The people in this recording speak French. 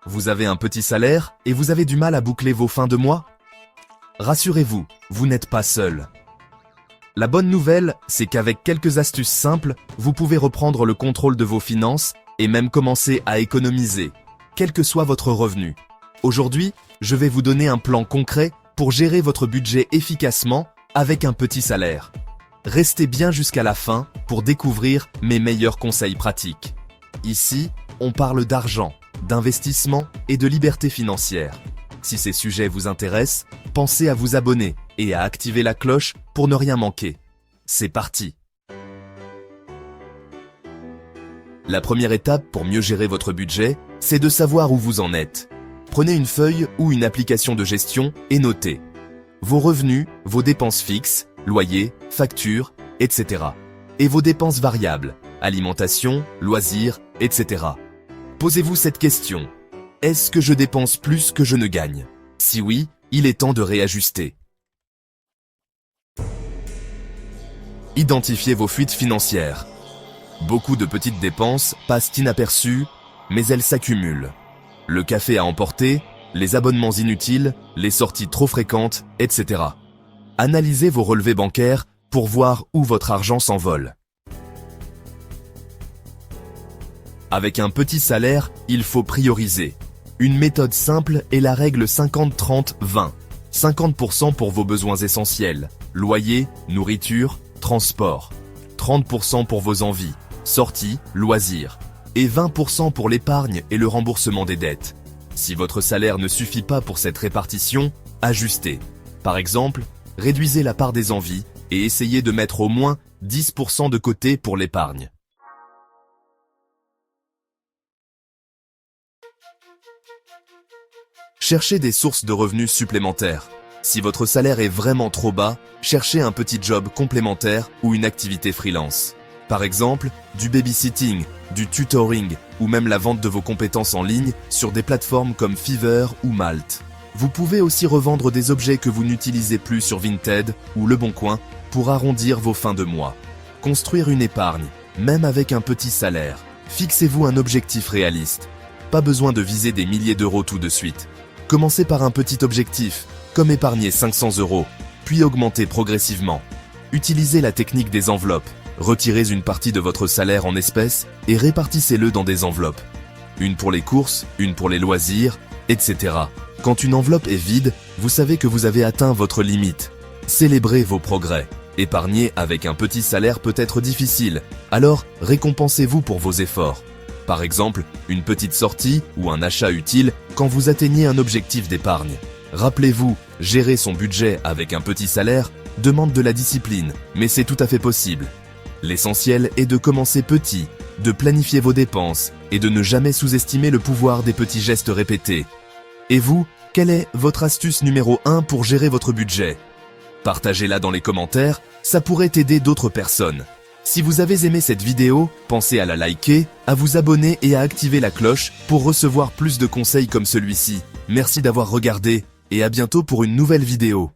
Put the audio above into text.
Vous avez un petit salaire et vous avez du mal à boucler vos fins de mois? Rassurez-vous, vous n'êtes pas seul. La bonne nouvelle, c'est qu'avec quelques astuces simples, vous pouvez reprendre le contrôle de vos finances et même commencer à économiser, quel que soit votre revenu. Aujourd'hui, je vais vous donner un plan concret pour gérer votre budget efficacement avec un petit salaire. Restez bien jusqu'à la fin pour découvrir mes meilleurs conseils pratiques. Ici, on parle d'argent, d'investissement et de liberté financière. Si ces sujets vous intéressent, pensez à vous abonner et à activer la cloche pour ne rien manquer. C'est parti! La première étape pour mieux gérer votre budget, c'est de savoir où vous en êtes. Prenez une feuille ou une application de gestion et notez vos revenus, vos dépenses fixes, loyer, factures, etc. et vos dépenses variables, alimentation, loisirs, etc. Posez-vous cette question. Est-ce que je dépense plus que je ne gagne? Si oui, il est temps de réajuster. Identifiez vos fuites financières. Beaucoup de petites dépenses passent inaperçues, mais elles s'accumulent. Le café à emporter, les abonnements inutiles, les sorties trop fréquentes, etc. Analysez vos relevés bancaires pour voir où votre argent s'envole. Avec un petit salaire, il faut prioriser. Une méthode simple est la règle 50-30-20. 50% pour vos besoins essentiels, loyer, nourriture, transport. 30% pour vos envies, sorties, loisirs. Et 20% pour l'épargne et le remboursement des dettes. Si votre salaire ne suffit pas pour cette répartition, ajustez. Par exemple, réduisez la part des envies et essayez de mettre au moins 10% de côté pour l'épargne. Cherchez des sources de revenus supplémentaires. Si votre salaire est vraiment trop bas, cherchez un petit job complémentaire ou une activité freelance. Par exemple, du babysitting, du tutoring ou même la vente de vos compétences en ligne sur des plateformes comme Fiverr ou Malt. Vous pouvez aussi revendre des objets que vous n'utilisez plus sur Vinted ou Le Bon Coin pour arrondir vos fins de mois. Construire une épargne, même avec un petit salaire. Fixez-vous un objectif réaliste. Pas besoin de viser des milliers d'euros tout de suite. Commencez par un petit objectif, comme épargner 500 €, puis augmenter progressivement. Utilisez la technique des enveloppes. Retirez une partie de votre salaire en espèces et répartissez-le dans des enveloppes. Une pour les courses, une pour les loisirs, etc. Quand une enveloppe est vide, vous savez que vous avez atteint votre limite. Célébrez vos progrès. Épargner avec un petit salaire peut être difficile, alors récompensez-vous pour vos efforts. Par exemple, une petite sortie ou un achat utile quand vous atteignez un objectif d'épargne. Rappelez-vous, gérer son budget avec un petit salaire demande de la discipline, mais c'est tout à fait possible. L'essentiel est de commencer petit, de planifier vos dépenses et de ne jamais sous-estimer le pouvoir des petits gestes répétés. Et vous, quelle est votre astuce numéro 1 pour gérer votre budget? Partagez-la dans les commentaires, ça pourrait aider d'autres personnes. Si vous avez aimé cette vidéo, pensez à la liker, à vous abonner et à activer la cloche pour recevoir plus de conseils comme celui-ci. Merci d'avoir regardé et à bientôt pour une nouvelle vidéo.